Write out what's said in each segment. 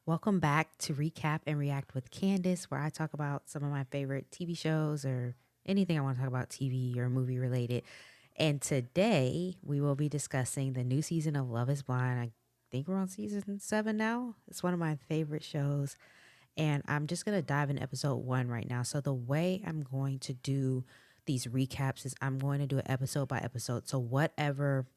Welcome back to Recap and React with Candace, where I talk about some of my favorite TV shows or anything I want to talk about TV or movie related. And today we will be discussing the new season of Love is Blind. I think we're on season 7 now. It's one of my favorite shows. And I'm just going to dive in episode 1 right now. So, the way I'm going to do these recaps is I'm going to do it episode by episode. So, whatever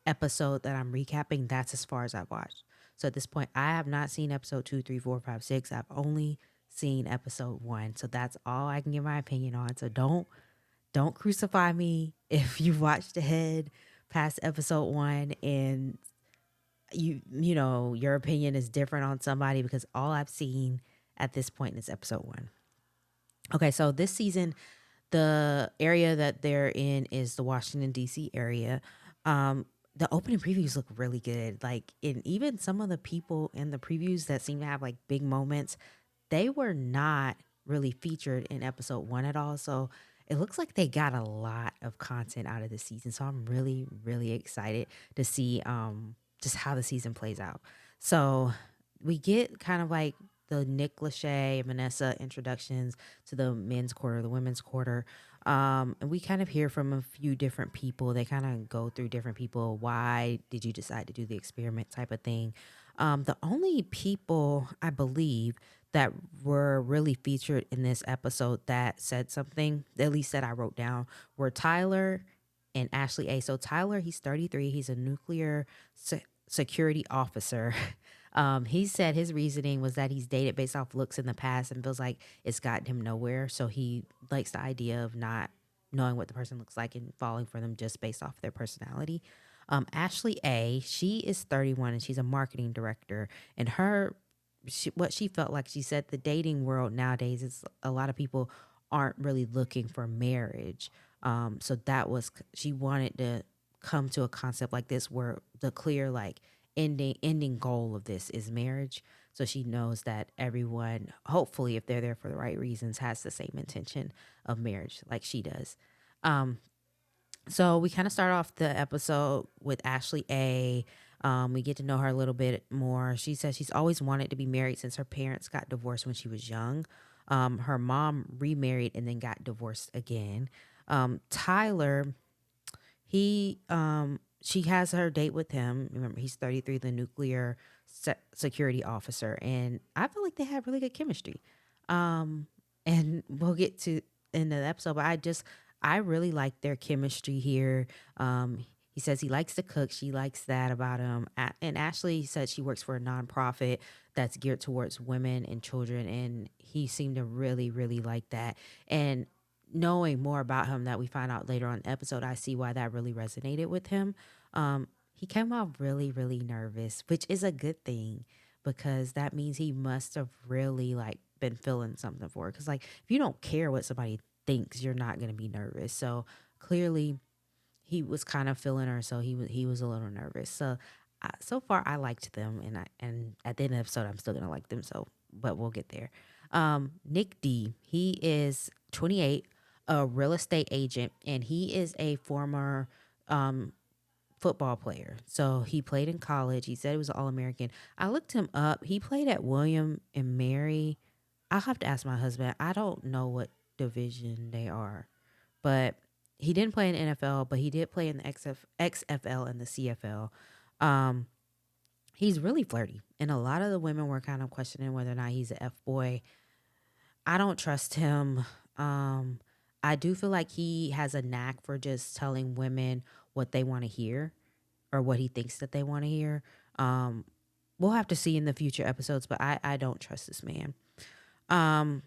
episode that I'm recapping, that's as far as I've watched. So at this point, I have not seen episode two, three, four, five, six. I've only seen episode 1. So that's all I can give my opinion on. So don't crucify me if you've watched ahead past episode 1 and you know your opinion is different on somebody because all I've seen at this point is episode 1. Okay, so this season the area that they're in is the Washington D.C. area. The opening previews look really good. Like, and even some of the people in the previews that seem to have like big moments, they were not really featured in episode 1 at all. So it looks like they got a lot of content out of this season. So I'm really, really excited to see just how the season plays out. So we get kind of like the Nick Lachey and Vanessa introductions to the men's quarter, the women's quarter. And we kind of hear from a few different people. They kind of go through different people. Why did you decide to do the experiment type of thing? The only people I believe that were really featured in this episode that said something, at least that I wrote down, were Tyler and Ashley A. So Tyler, he's 33. He's a nuclear security officer. He said his reasoning was that he's dated based off looks in the past and feels like it's gotten him nowhere. So he likes the idea of not knowing what the person looks like and falling for them just based off their personality. Ashley A, she is 31 and she's a marketing director. And what she felt like, she said the dating world nowadays is a lot of people aren't really looking for marriage. So she wanted to come to a concept like this where the clear like ending goal of this is marriage. So she knows that everyone, hopefully if they're there for the right reasons, has the same intention of marriage like she does. um so we kind of start off the episode with Ashley A. We get to know her a little bit more. She says she's always wanted to be married since her parents got divorced when she was young. Her mom remarried and then got divorced again. Tyler, she has her date with him. Remember, he's 33, the nuclear security officer, and I feel like they have really good chemistry. And we'll get to in the episode, but I really like their chemistry here. He says he likes to cook. She likes that about him. And Ashley said she works for a nonprofit that's geared towards women and children, and he seemed to really, really like that. And knowing more about him that we find out later on in the episode, I see why that really resonated with him. He came out really, really nervous, which is a good thing because that means he must have really like been feeling something for her. Because like if you don't care what somebody thinks, you're not going to be nervous. So clearly he was kind of feeling her, so he was a little nervous. So so far I liked them, and at the end of the episode I'm still gonna like them. So, but we'll get there. Nick D, he is 28, a real estate agent, and he is a former um football player. So he played in college. He said he was an All American. I looked him up. He played at William and Mary. I'll have to ask my husband. I don't know what division they are, but he didn't play in the NFL, but he did play in the XFL and the CFL. Um, he's really flirty, and a lot of the women were kind of questioning whether or not he's an F boy. I don't trust him. I do feel like he has a knack for just telling women what they want to hear or what he thinks that they want to hear. Um, we'll have to see in the future episodes, but I don't trust this man. Um,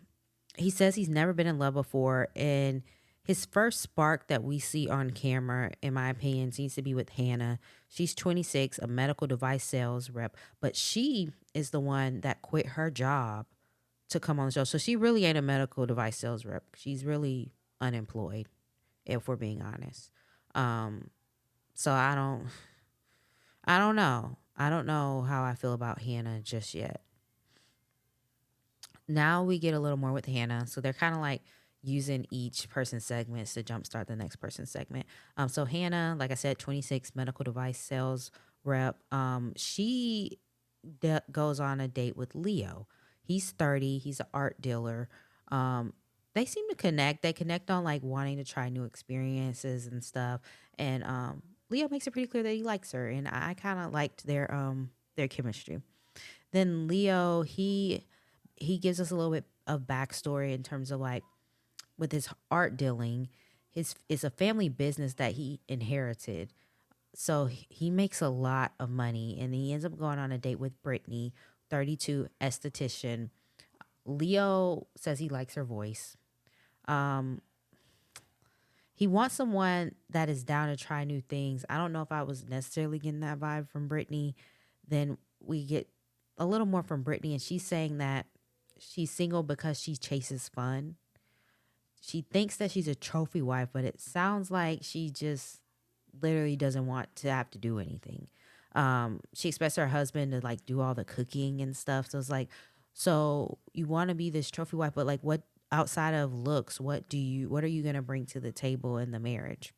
he says he's never been in love before, and his first spark that we see on camera, in my opinion, seems to be with Hannah. She's 26, a medical device sales rep, but she is the one that quit her job to come on the show. So she really ain't a medical device sales rep. She's really unemployed, if we're being honest. Um, so I don't know. I don't know how I feel about Hannah just yet. Now we get a little more with Hannah. So they're kind of like using each person's segments to jumpstart the next person's segment. So Hannah, like I said, 26, medical device sales rep. She goes on a date with Leo. He's 30. He's an art dealer. Um, they seem to connect. They connect on like wanting to try new experiences and stuff. And Leo makes it pretty clear that he likes her, and I kind of liked their chemistry. Then Leo, he gives us a little bit of backstory in terms of like with his art dealing. His It's a family business that he inherited, so he makes a lot of money, and he ends up going on a date with Brittany, 32, esthetician. Leo says he likes her voice. Um, he wants someone that is down to try new things. I don't know if I was necessarily getting that vibe from Brittany. Then we get a little more from Brittany, and she's saying that she's single because she chases fun. She thinks that she's a trophy wife, but it sounds like she just literally doesn't want to have to do anything. She expects her husband to like do all the cooking and stuff. So it's like, so you want to be this trophy wife, but like, what outside of looks, what are you gonna bring to the table in the marriage?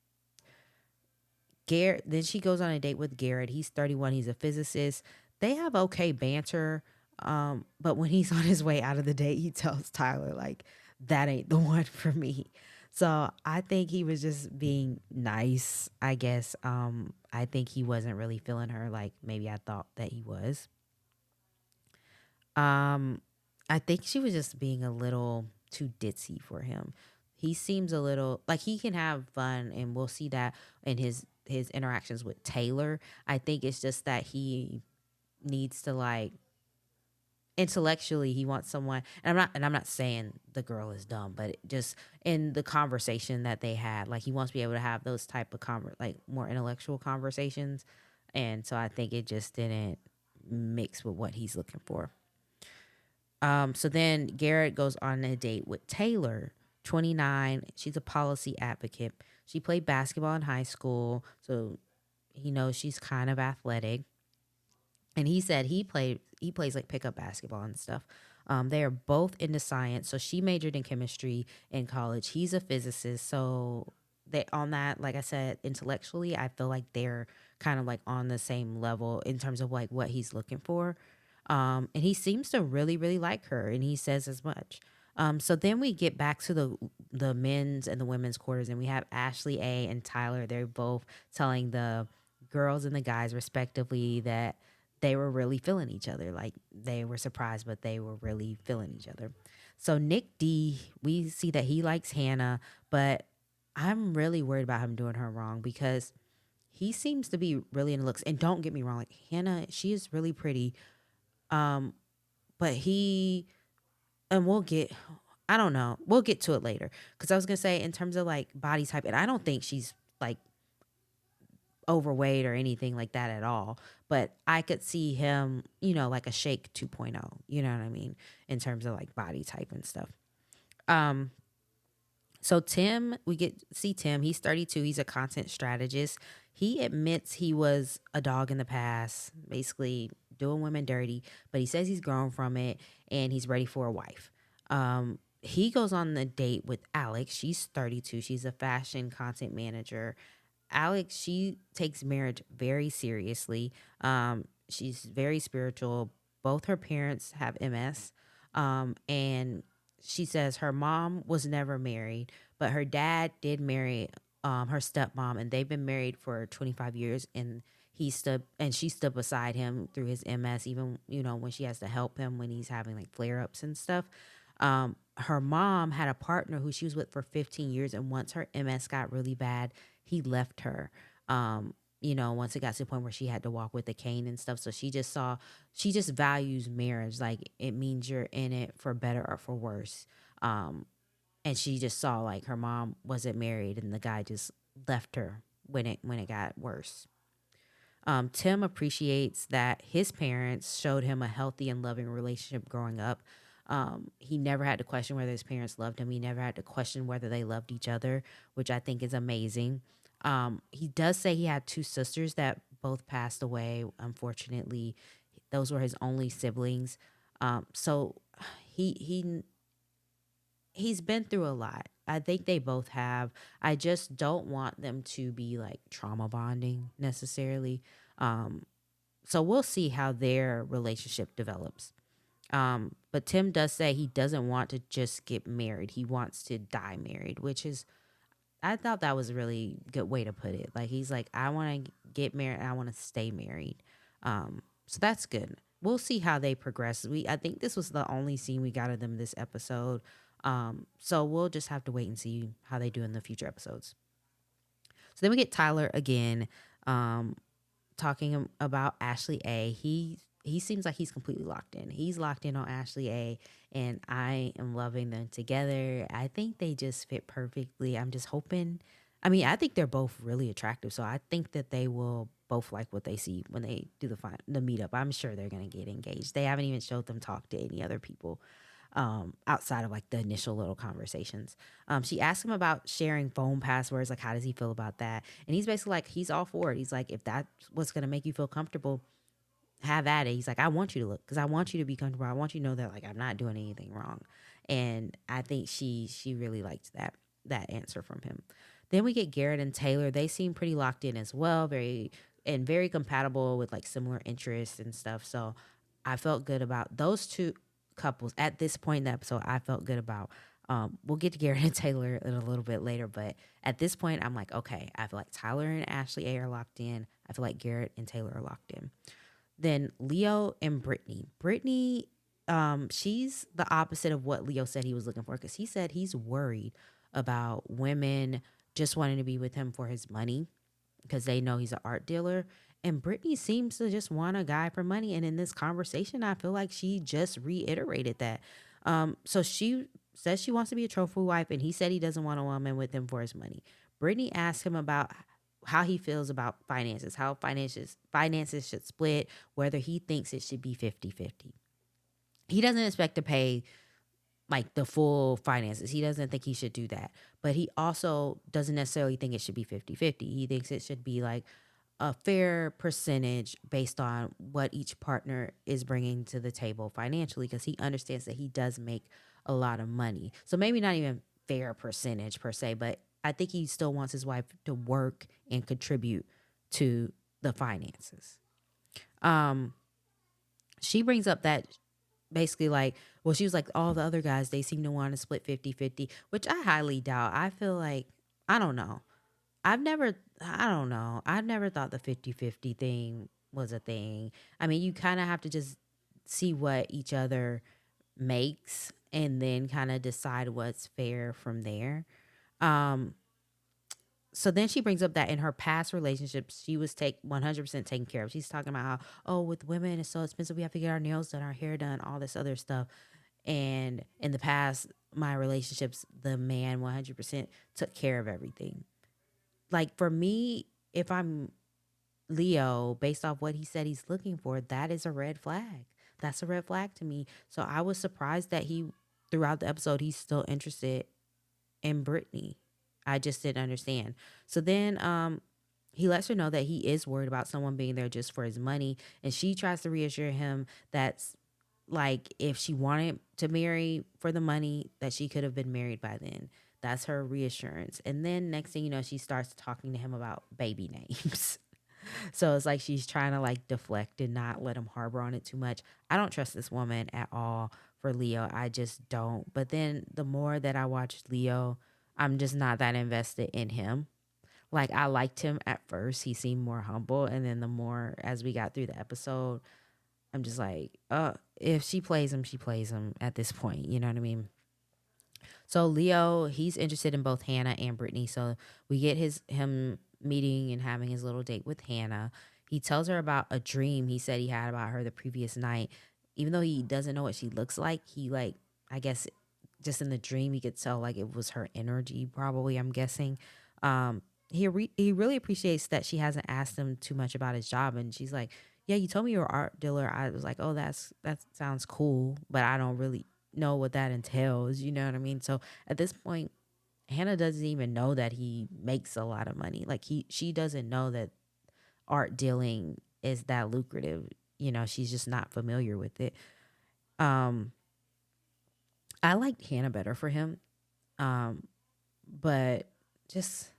Garrett. Then she goes on a date with Garrett. He's 31. He's a physicist. They have okay banter. But when he's on his way out of the date, he tells Tyler like, that ain't the one for me. So I think he was just being nice, I guess. I think he wasn't really feeling her like maybe I thought that he was. Um, I think she was just being a little too ditzy for him. He seems a little like he can have fun, and we'll see that in his interactions with Taylor. I think it's just that he needs to like intellectually he wants someone, and I'm not saying the girl is dumb, but just in the conversation that they had, like he wants to be able to have those type of like more intellectual conversations, and so I think it just didn't mix with what he's looking for. So then Garrett goes on a date with Taylor, 29. She's a policy advocate. She played basketball in high school, so he knows she's kind of athletic. And he said he plays like pickup basketball and stuff. They are both into science. So she majored in chemistry in college. He's a physicist. So they on that, like I said, intellectually, I feel like they're kind of like on the same level in terms of like what he's looking for. And he seems to really, really like her, and he says as much. So then we get back to the men's and the women's quarters, and we have Ashley A and Tyler. They're both telling the girls and the guys respectively that they were really feeling each other. Like they were surprised, but they were really feeling each other. So Nick D, we see that he likes Hannah, but I'm really worried about him doing her wrong because he seems to be really in looks. And don't get me wrong, like Hannah, she is really pretty. Um, but he and we'll get I don't know. We'll get to it later. Cause I was gonna say in terms of like body type, and I don't think she's like overweight or anything like that at all. But I could see him, like a Shake 2.0, you know what I mean? In terms of like body type and stuff. Um, so Tim, we get see Tim, he's 32, he's a content strategist. He admits he was a dog in the past, basically doing women dirty, but he says he's grown from it and he's ready for a wife. He goes on the date with Alex. She's 32. She's a fashion content manager. Alex, she takes marriage very seriously. She's very spiritual. Both her parents have MS. And she says her mom was never married, but her dad did marry her stepmom, and they've been married for 25 years. And she stood beside him through his MS, even when she has to help him when he's having like flare ups and stuff. Her mom had a partner who she was with for 15 years, and once her MS got really bad, he left her. Once it got to the point where she had to walk with a cane and stuff. So she just values marriage. Like it means you're in it for better or for worse. Um, and she just saw like her mom wasn't married and the guy just left her when it got worse. Tim appreciates that his parents showed him a healthy and loving relationship growing up. He never had to question whether his parents loved him. He never had to question whether they loved each other, which I think is amazing. He does say he had two sisters that both passed away. Unfortunately, those were his only siblings. So he he's been through a lot. I think they both have. I just don't want them to be like trauma bonding necessarily. Um, So we'll see how their relationship develops. But Tim does say he doesn't want to just get married. He wants to die married, which is, I thought that was a really good way to put it. Like, he's like, I want to get married and I want to stay married. So that's good. We'll see how they progress. I think this was the only scene we got of them this episode. So we'll just have to wait and see how they do in the future episodes. So then we get Tyler again, um, talking about Ashley A. He seems like he's completely locked in. He's locked in on Ashley A, and I am loving them together. I think they just fit perfectly. I'm just hoping. I mean, I think they're both really attractive, so I think that they will both like what they see when they do the meetup. I'm sure they're gonna get engaged. They haven't even showed them talk to any other people, outside of like the initial little conversations. She asked him about sharing phone passwords. Like, how does he feel about that? And he's basically like, he's all for it. He's like, if that's what's going to make you feel comfortable, have at it. He's like, I want you to look because I want you to be comfortable. I want you to know that like I'm not doing anything wrong. And I think she really liked that answer from him. Then we get Garrett and Taylor. They seem pretty locked in as well, very compatible with like similar interests and stuff. So I felt good about those two couples at this point in the episode. I felt good about. We'll get to Garrett and Taylor in a little bit later, but at this point, I'm like, okay, I feel like Tyler and Ashley A are locked in. I feel like Garrett and Taylor are locked in. Then Leo and Brittany. Brittany, she's the opposite of what Leo said he was looking for, because he said he's worried about women just wanting to be with him for his money because they know he's an art dealer. And Brittany seems to just want a guy for money. And in this conversation, I feel like she just reiterated that. So she says she wants to be a trophy wife, and he said he doesn't want a woman with him for his money. Brittany asked him about how he feels about finances, how finances should split, whether he thinks it should be 50-50. He doesn't expect to pay like the full finances. He doesn't think he should do that. But he also doesn't necessarily think it should be 50-50. He thinks it should be like a fair percentage based on what each partner is bringing to the table financially, because he understands that he does make a lot of money. So maybe not even fair percentage per se, but I think he still wants his wife to work and contribute to the finances. Um, she brings up that basically like, well, she was like, all the other guys, they seem to want to split 50-50, which I highly doubt. I feel like, I don't know. I don't know. I've never thought the 50-50 thing was a thing. I mean, you kind of have to just see what each other makes and then kind of decide what's fair from there. Um, so then she brings up that in her past relationships, she was 100% taken care of. She's talking about how, oh, with women, it's so expensive. We have to get our nails done, our hair done, all this other stuff. And in the past, my relationships, the man 100% took care of everything. Like for me, if I'm Leo, based off what he said he's looking for, that is a red flag. That's a red flag to me. So I was surprised that throughout the episode, he's still interested in Brittany. I just didn't understand. So then he lets her know that he is worried about someone being there just for his money. And she tries to reassure him that's like, if she wanted to marry for the money, that she could have been married by then. That's her reassurance. And then next thing you know, she starts talking to him about baby names. So it's like she's trying to like deflect and not let him harbor on it too much. I don't trust this woman at all for Leo. I just don't. But then the more that I watch Leo, I'm just not that invested in him. Like I liked him at first. He seemed more humble. And then the more as we got through the episode, I'm just like, if she plays him, she plays him at this point. You know what I mean? So Leo, he's interested in both Hannah and Brittany. So we get him meeting and having his little date with Hannah. He tells her about a dream he said he had about her the previous night. Even though he doesn't know what she looks like, he like, I guess just in the dream he could tell like it was her energy, probably, I'm guessing. He really appreciates that she hasn't asked him too much about his job, and she's like, yeah, you told me you're an art dealer. I was like, oh, that sounds cool, but I don't really know what that entails. You know what I mean? So at this point, Hannah doesn't even know that he makes a lot of money. Like she doesn't know that art dealing is that lucrative. You know, she's just not familiar with it. Um, I liked Hannah better for him. But just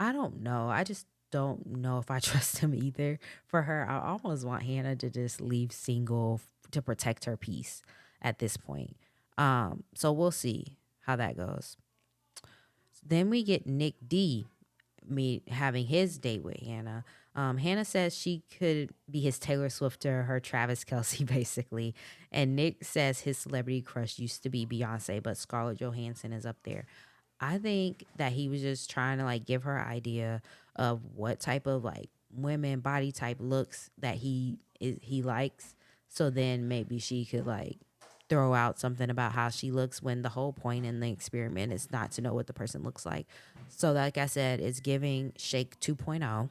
I don't know. I just don't know if I trust him either. For her, I almost want Hannah to just leave single to protect her peace at this point. So we'll see how that goes. Then we get Nick D having his date with Hannah. Hannah says she could be his Taylor Swift or her Travis Kelsey, basically. And Nick says his celebrity crush used to be Beyonce, but Scarlett Johansson is up there. I think that he was just trying to like give her idea of what type of like women body type looks that he likes. So then maybe she could like throw out something about how she looks when the whole point in the experiment is not to know what the person looks like. So like I said, it's giving Shake 2.0.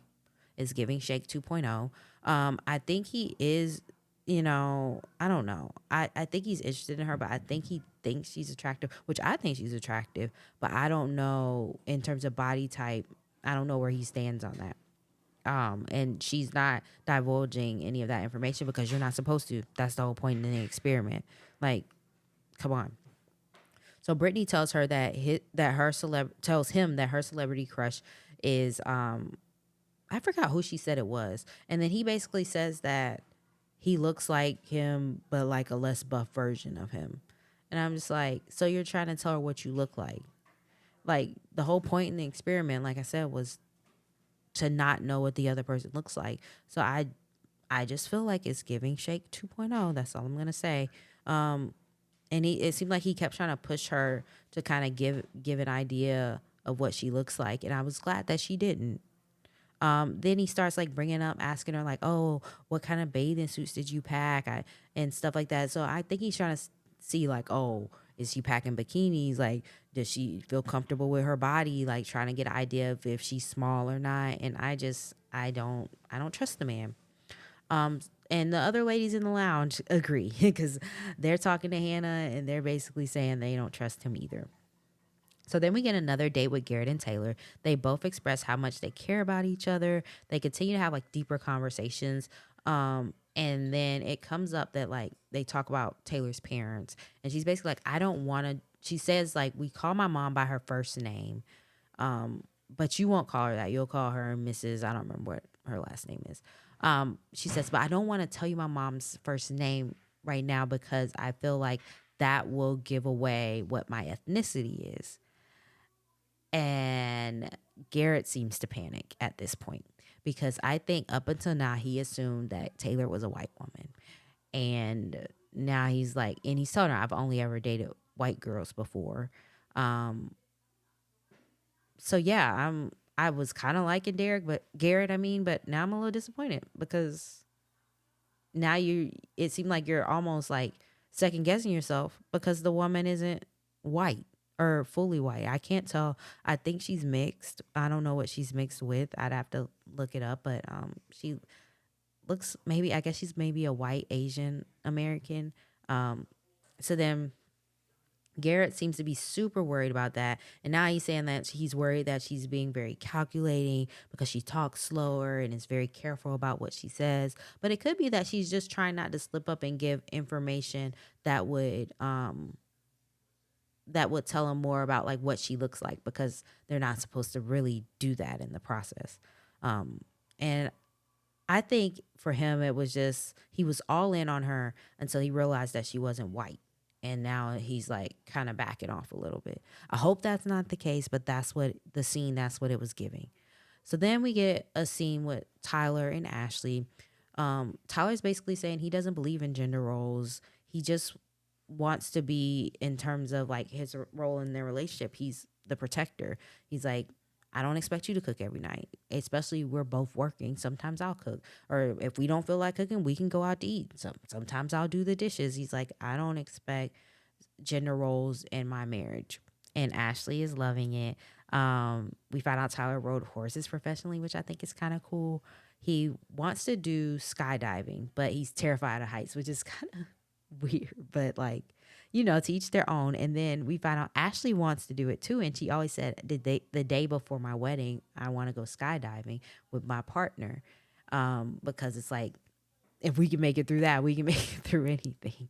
It's giving Shake 2.0. I think he is, I don't know. I think he's interested in her, but I think he thinks she's attractive, which I think she's attractive, but I don't know in terms of body type. I don't know where he stands on that. And she's not divulging any of that information because you're not supposed to. That's the whole point in the experiment. Like, come on. So Brittany tells her that tells him that her celebrity crush is I forgot who she said it was, and then he basically says that he looks like him but like a less buff version of him, and I'm just like, so you're trying to tell her what you look like? Like the whole point in the experiment, like I said, was to not know what the other person looks like. So I just feel like it's giving Shake 2.0. That's all I'm gonna say. And it seemed like he kept trying to push her to kind of give an idea of what she looks like, and I was glad that she didn't. Then he starts like bringing up, asking her like, "Oh, what kind of bathing suits did you pack?" And stuff like that. So I think he's trying to see like, "Oh, is she packing bikinis? Like, does she feel comfortable with her body? Like, trying to get an idea of if she's small or not." And I don't trust the man. And the other ladies in the lounge agree because they're talking to Hannah and they're basically saying they don't trust him either. So then we get another date with Garrett and Taylor. They both express how much they care about each other. They continue to have like deeper conversations. And then it comes up that like they talk about Taylor's parents. And she's basically like, I don't want to. She says, like, we call my mom by her first name, but you won't call her that. You'll call her Mrs. I don't remember what her last name is. She says, but I don't want to tell you my mom's first name right now because I feel like that will give away what my ethnicity is. And Garrett seems to panic at this point because I think up until now he assumed that Taylor was a white woman. And now he's like, and he's told her, I've only ever dated white girls before. So yeah, I was kind of liking Garrett, but now I'm a little disappointed because now it seemed like you're almost like second guessing yourself because the woman isn't white or fully white. I can't tell. I think she's mixed. I don't know what she's mixed with. I'd have to look it up, but she looks, maybe, I guess she's maybe a white Asian American. So then Garrett seems to be super worried about that. And now he's saying that he's worried that she's being very calculating because she talks slower and is very careful about what she says. But it could be that she's just trying not to slip up and give information that would tell him more about like what she looks like because they're not supposed to really do that in the process. And I think for him, it was just, he was all in on her until he realized that she wasn't white. And now he's like kind of backing off a little bit. I hope that's not the case, but that's what it was giving. So then we get a scene with Tyler and Ashley. Tyler's basically saying he doesn't believe in gender roles. He just wants to be, in terms of like his role in their relationship, he's the protector. He's like, I don't expect you to cook every night, especially we're both working. Sometimes I'll cook, or if we don't feel like cooking, we can go out to eat. Sometimes I'll do the dishes. He's like, I don't expect gender roles in my marriage. And Ashley is loving it. We found out Tyler rode horses professionally, which I think is kind of cool. He wants to do skydiving, but he's terrified of heights, which is kind of weird, but like, to each their own. And then we found out Ashley wants to do it too. And she always said, the day before my wedding, I want to go skydiving with my partner. Because it's like, if we can make it through that, we can make it through anything.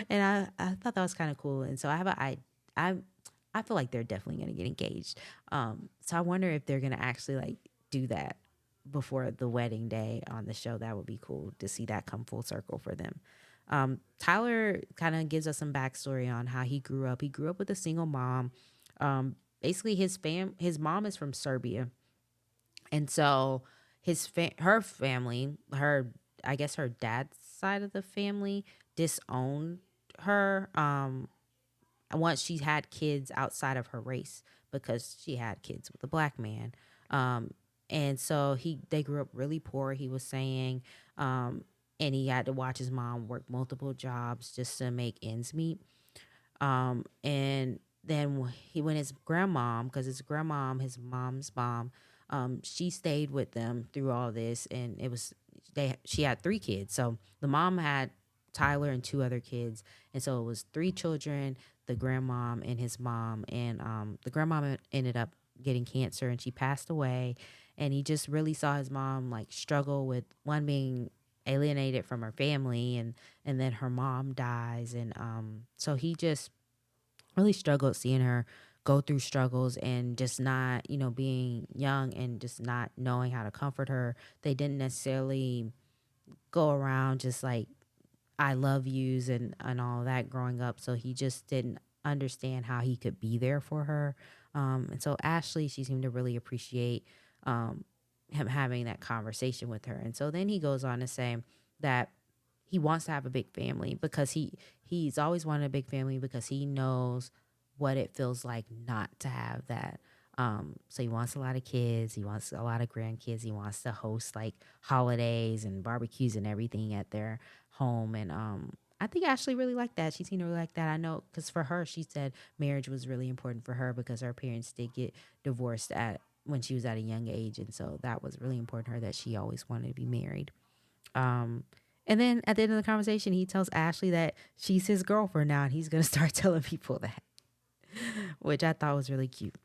And I thought that was kind of cool. And so I feel like they're definitely going to get engaged. So I wonder if they're going to actually like do that before the wedding day on the show. That would be cool to see that come full circle for them. Tyler kind of gives us some backstory on how he grew up. He grew up with a single mom. Basically, his mom is from Serbia, and so her family, her I guess her dad's side of the family disowned her. Once she had kids outside of her race because she had kids with a black man. Um, and so they grew up really poor. He was saying, and he had to watch his mom work multiple jobs just to make ends meet. And then when his grandmom, because his grandmom, his mom's mom, she stayed with them through all this, and it was she had three kids. So the mom had Tyler and two other kids, and so it was three children, the grandmom and his mom, and the grandmom ended up getting cancer, and she passed away, and he just really saw his mom like struggle with one being alienated from her family, and then her mom dies, and so he just really struggled seeing her go through struggles and just not, being young and just not knowing how to comfort her. They didn't necessarily go around just like I love yous and all that growing up. So he just didn't understand how he could be there for her. And so Ashley, she seemed to really appreciate um, him having that conversation with her. And so then he goes on to say that he wants to have a big family because he's always wanted a big family because he knows what it feels like not to have that. So he wants a lot of kids. He wants a lot of grandkids. He wants to host like holidays and barbecues and everything at their home. And I think Ashley really liked that. She seemed to really like that. I know because for her, she said marriage was really important for her because her parents did get divorced at when she was at a young age, and so that was really important to her that she always wanted to be married. Um, and then at the end of the conversation, he tells Ashley that she's his girlfriend now, and he's gonna start telling people that, which I thought was really cute.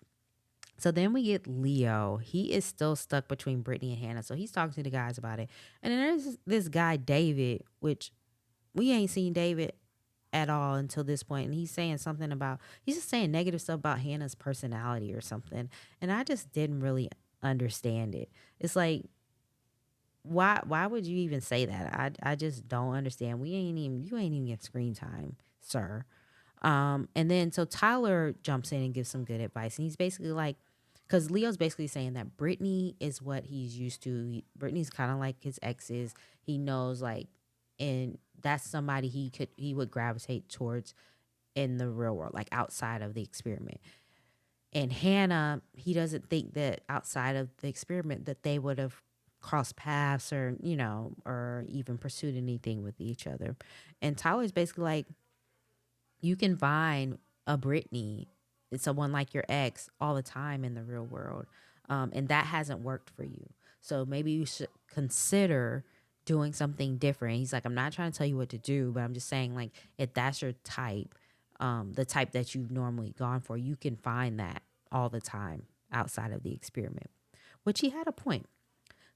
So then we get Leo. He is still stuck between Brittany and Hannah, so he's talking to the guys about it. And then there's this guy David, which we ain't seen David at all until this point, and he's saying something about he's just saying negative stuff about Hannah's personality or something, and I just didn't really understand it. It's like why would you even say that? I just don't understand. You ain't even get screen time, sir. And then so Tyler jumps in and gives some good advice, and he's basically like, because Leo's basically saying that Brittany is what he's used to. Brittany's kind of like his exes. He knows like, and that's somebody he would gravitate towards in the real world, like outside of the experiment. And Hannah, he doesn't think that outside of the experiment that they would have crossed paths or or even pursued anything with each other. And Tyler's basically like, you can find a Brittany, someone like your ex, all the time in the real world, and that hasn't worked for you. So maybe you should consider doing something different. He's like, I'm not trying to tell you what to do, but I'm just saying, like, if that's your type, the type that you've normally gone for, you can find that all the time outside of the experiment. Which he had a point.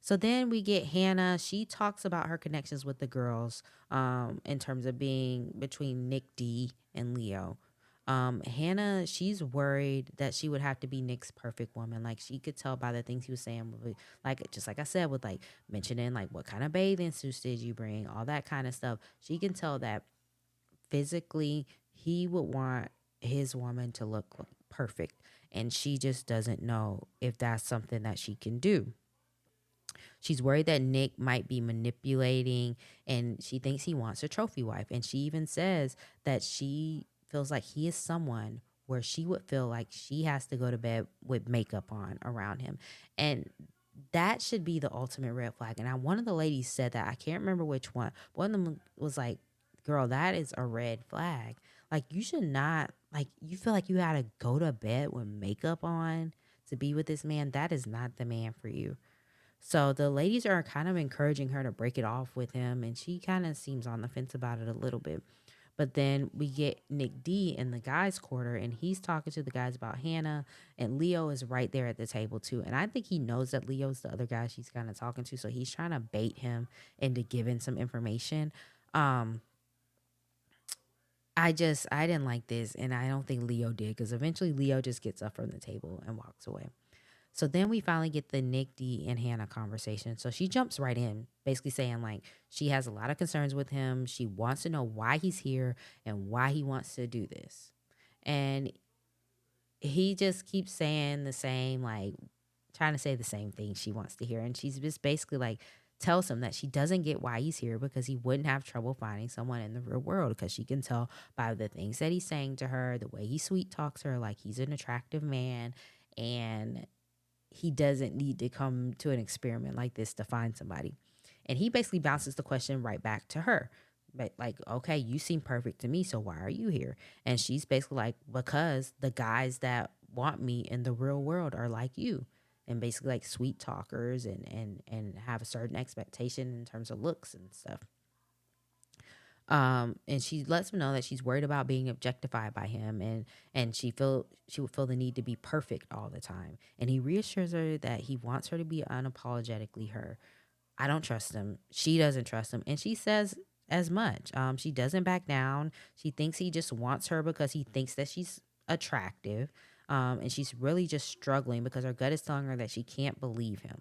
So then we get Hannah. She talks about her connections with the girls in terms of being between Nick D and Leo. Hannah, she's worried that she would have to be Nick's perfect woman. Like she could tell by the things he was saying, like just like I said, with like mentioning like what kind of bathing suits did you bring, all that kind of stuff. She can tell that physically he would want his woman to look perfect, and she just doesn't know if that's something that she can do. She's worried that Nick might be manipulating, and she thinks he wants a trophy wife. And she even says that she feels like he is someone where she would feel like she has to go to bed with makeup on around him. And that should be the ultimate red flag. And one of the ladies said that, I can't remember which one. One of them was like, girl, that is a red flag. Like, you should not, like, you feel like you got to go to bed with makeup on to be with this man. That is not the man for you. So the ladies are kind of encouraging her to break it off with him, and she kind of seems on the fence about it a little bit. But then we get Nick D in the guys' quarter, and he's talking to the guys about Hannah, and Leo is right there at the table too. And I think he knows that Leo's the other guy she's kind of talking to, so he's trying to bait him into giving some information. Um, I didn't like this, and I don't think Leo did because eventually Leo just gets up from the table and walks away. So then we finally get the Nick D and Hannah conversation. So she jumps right in, basically saying like she has a lot of concerns with him. She wants to know why he's here and why he wants to do this. And he just keeps saying the same, like trying to say the same thing she wants to hear. And she's just basically like tells him that she doesn't get why he's here because he wouldn't have trouble finding someone in the real world because she can tell by the things that he's saying to her, the way he sweet talks her, like he's an attractive man and he doesn't need to come to an experiment like this to find somebody. And he basically bounces the question right back to her. But like, okay, you seem perfect to me, so why are you here? And she's basically like, because the guys that want me in the real world are like you. And basically like sweet talkers and have a certain expectation in terms of looks and stuff. And she lets him know that she's worried about being objectified by him and she would feel the need to be perfect all the time. And he reassures her that he wants her to be unapologetically her. I don't trust him. She doesn't trust him. And she says as much. She doesn't back down. She thinks he just wants her because he thinks that she's attractive. And she's really just struggling because her gut is telling her that she can't believe him.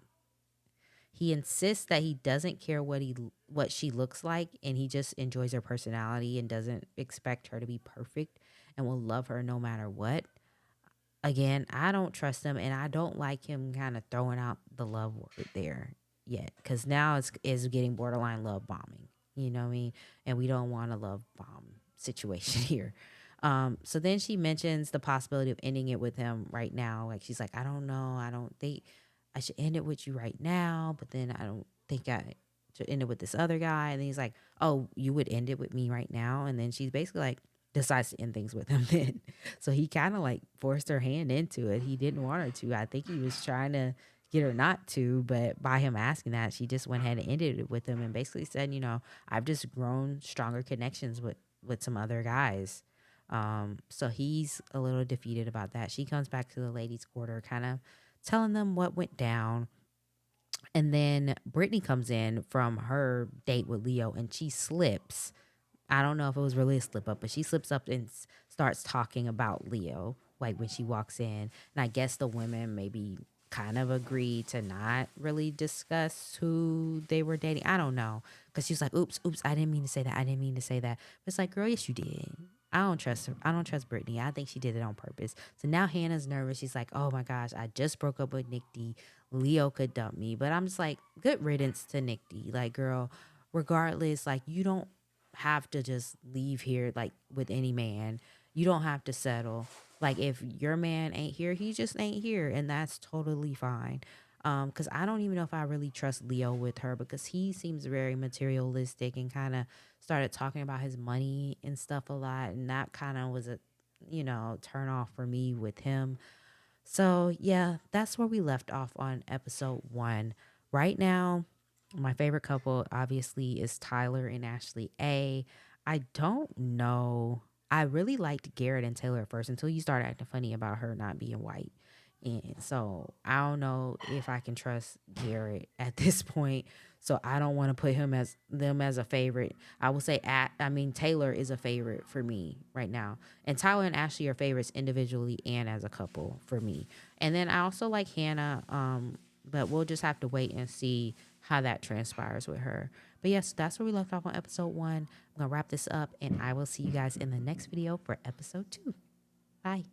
He insists that he doesn't care what she looks like and he just enjoys her personality and doesn't expect her to be perfect and will love her no matter what. Again, I don't trust him and I don't like him kind of throwing out the love word there yet cuz now it's getting borderline love bombing. You know what I mean? And we don't want a love bomb situation here. So then she mentions the possibility of ending it with him right now. Like she's like, I don't know. I don't think I should end it with you right now, but then I don't think I should end it with this other guy. And then he's like, oh, you would end it with me right now? And then she's basically like, decides to end things with him then. So he kind of like forced her hand into it. He didn't want her to. I think he was trying to get her not to, but by him asking that, she just went ahead and ended it with him and basically said, you know, I've just grown stronger connections with some other guys. So he's a little defeated about that. She comes back to the ladies' quarter, kind of telling them what went down. And then Brittany comes in from her date with Leo and she slips. I don't know if it was really a slip up, but she slips up and starts talking about Leo, like when she walks in. And I guess the women maybe kind of agreed to not really discuss who they were dating. I don't know. Because she was like, oops, I didn't mean to say that. I didn't mean to say that. But it's like, girl, yes, you did. I don't trust her. I don't trust Brittany. I think she did it on purpose. So now Hannah's nervous. She's like, oh my gosh, I just broke up with Nick D. Leo could dump me. But I'm just like, good riddance to Nick D. Like, girl, regardless, like, you don't have to just leave here like with any man. You don't have to settle. Like if your man ain't here, he just ain't here and that's totally fine. Cuz I don't even know if I really trust Leo with her because he seems very materialistic and kind of started talking about his money and stuff a lot and that kind of was a turn off for me with him. So, yeah, that's where we left off on episode 1. Right now, my favorite couple obviously is Tyler and Ashley A. I don't know. I really liked Garrett and Taylor at first until you started acting funny about her not being white. And so I don't know if I can trust Garrett at this point. So I don't want to put them as a favorite. I will say Taylor is a favorite for me right now. And Tyler and Ashley are favorites individually and as a couple for me. And then I also like Hannah, but we'll just have to wait and see how that transpires with her. But yes, that's where we left off on episode 1. I'm going to wrap this up and I will see you guys in the next video for episode 2. Bye.